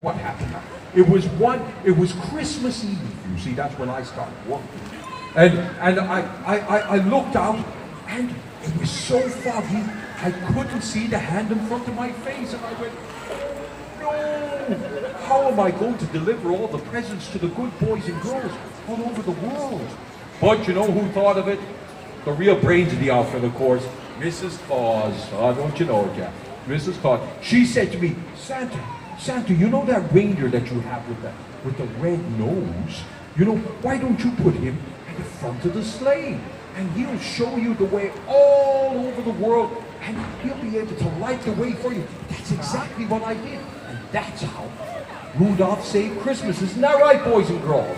what happened? It was Christmas Eve, you see, that's when I started working. And I looked out, and it was so foggy, I couldn't see the hand in front of my face, and I went, no, how am I going to deliver all the presents to the good boys and girls all over the world? But you know who thought of it? The real brains of the outfit, of course, Mrs. Claus. Oh, don't you know it, Jeff? Mrs. Claus. She said to me, Santa, you know that reindeer that you have with the red nose? You know, why don't you put him at the front of the sleigh? And he'll show you the way all over the world, and he'll be able to light the way for you. That's exactly what I did. And that's how Rudolph saved Christmas. Isn't that right, boys and girls?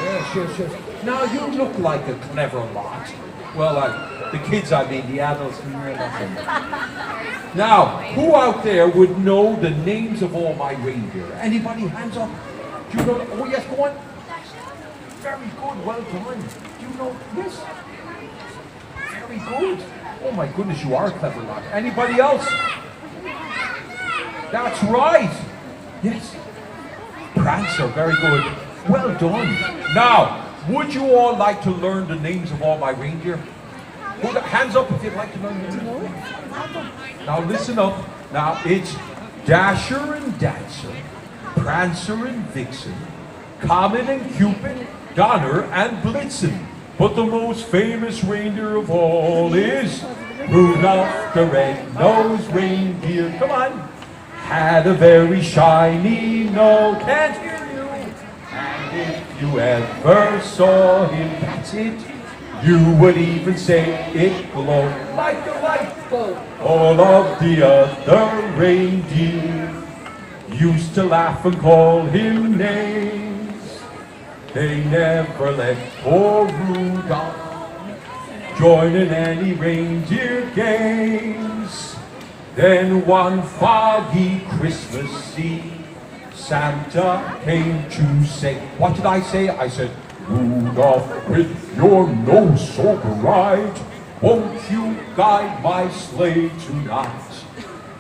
Yes. Now, you look like a clever lot. Well, the kids, I mean, the adults. Now, who out there would know the names of all my reindeer? Anybody? Hands up. Do you know? Oh, yes, go on. Very good, well done. Do you know this? Very good. Oh my goodness, you are a clever lot. Anybody else? That's right. Yes. Prancer, very good. Well done. Now, would you all like to learn the names of all my reindeer? Hands up if you'd like to learn the names. Now listen up. Now it's Dasher and Dancer, Prancer and Vixen, Comet and Cupid, Donner and Blitzen. But the most famous reindeer of all is Rudolph the red-nosed reindeer. Come on. Had a very shiny nose. Can't hear you. And if you ever saw him, that's it. You would even say it glowed like a light bulb. All of the other reindeer used to laugh and call him names. They never let poor Rudolph join in any reindeer games. Then one foggy Christmas Eve, Santa came to say, what did I say? I said, Rudolph, with your nose so bright, won't you guide my sleigh tonight?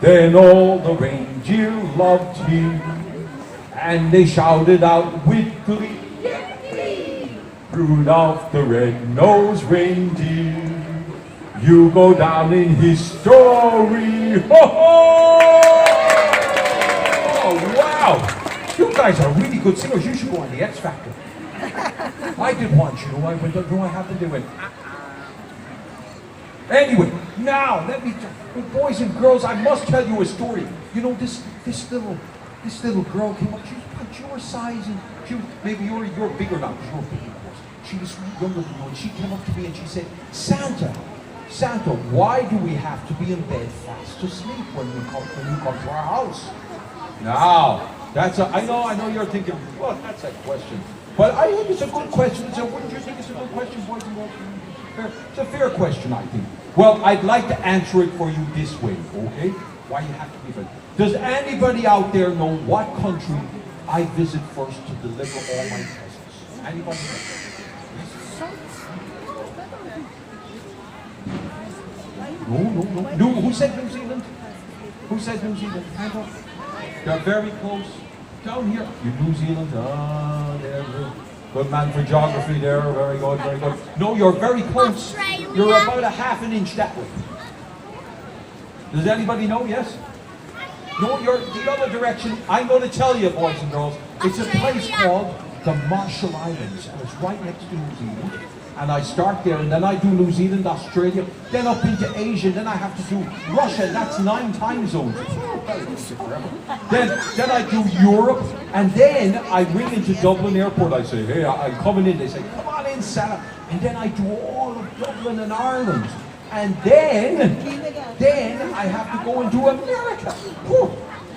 Then all the reindeer loved him, and they shouted out with glee, Rudolph the red-nosed reindeer, you go down in history. Ho ho! Oh wow! You guys are really good singers. You should go on the X Factor. I did once, you know. I went, what happened? They went. Anyway, now let me, boys and girls, I must tell you a story. You know, this little girl came up. She was about your size, and she was, maybe you're bigger now because you're big, of course. She was younger than you, and she came up to me and she said, Santa, why do we have to be in bed fast asleep when you come to our house? Now, I know you're thinking, well, that's a question. But I think it's a good question. So wouldn't you think it's a good question, boys and girls? It's a fair question, I think. Well, I'd like to answer it for you this way, okay? Why you have to be there. Does anybody out there know what country I visit first to deliver all my presents? Anybody know? No. Who said New Zealand? Who said New Zealand? Hand up. They're very close. Down here. You New Zealand. Ah, there. Good man for geography there. Very good, very good. No, you're very close. You're about a half an inch that way. Does anybody know? Yes? No, you're the other direction. I'm going to tell you, boys and girls. It's a place called the Marshall Islands, and it's right next to New Zealand. And I start there, and then I do New Zealand, Australia, then up into Asia, and then I have to do Russia. That's 9 time zones. Then I do Europe, and then I ring into Dublin Airport. I say, hey, I'm coming in. They say, come on in, Santa. And then I do all of Dublin and Ireland. And then I have to go and do America. Whew.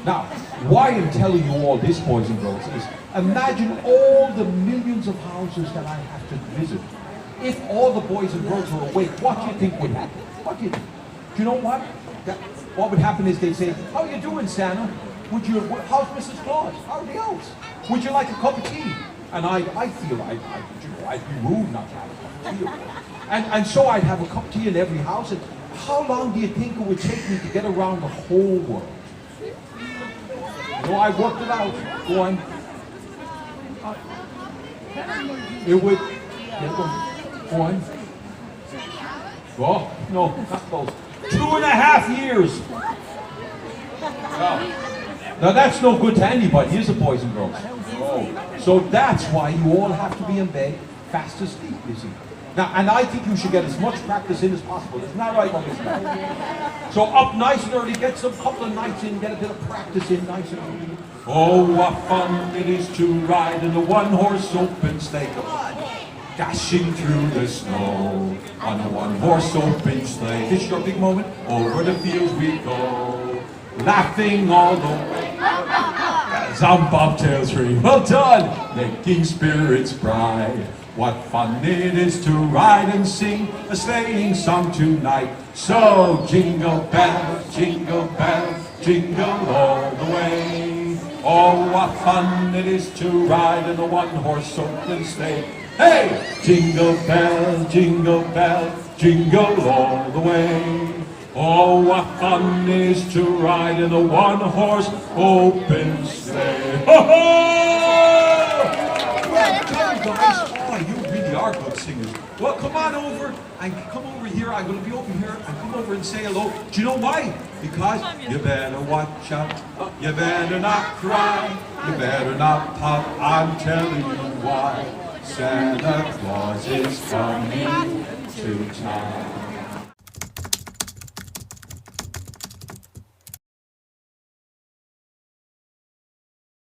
Now, why I'm telling you all this, boys and girls, is imagine all the millions of houses that I have to visit. If all the boys and girls were awake, what do you think would happen? What do you think? Do you know what? What would happen is they'd say, how are you doing, Santa? How's Mrs. Claus? How are the elves? Would you like a cup of tea? And I feel I'd be rude not to have a cup of tea. And so I'd have a cup of tea in every house. And how long do you think it would take me to get around the whole world? No, I worked it out. Go on. It would. Go on. Oh, no, not close. 2.5 years. Now that's no good to anybody, is it, boys and girls? Oh. So that's why you all have to be in bed fast asleep, you see. Now, and I think you should get as much practice in as possible. Isn't that right, Mum? So up nice and early, get some couple of nights in, get a bit of practice in nice and early. Oh, what fun it is to ride in a one-horse open sleigh. Come on. Dashing through the snow on a one-horse open sleigh. This is your big moment. Over the fields we go, laughing all the way. As on bobtails ring. Well done. Making spirits bright. What fun it is to ride and sing a sleighing song tonight. So jingle bells, jingle jingle all the way. Oh, what fun it is to ride in a one-horse open sleigh. Hey! Jingle bells, jingle all the way. Oh, what fun it is to ride in a one-horse open sleigh. Ho ho! Well done, guys. Oh, you really are good singers. Well, come on over and come over here. I'm going to be over here and come over and say hello. Do you know why? Because you better watch out. You better not cry. You better not pop. I'm telling you why. Santa Claus is coming to town.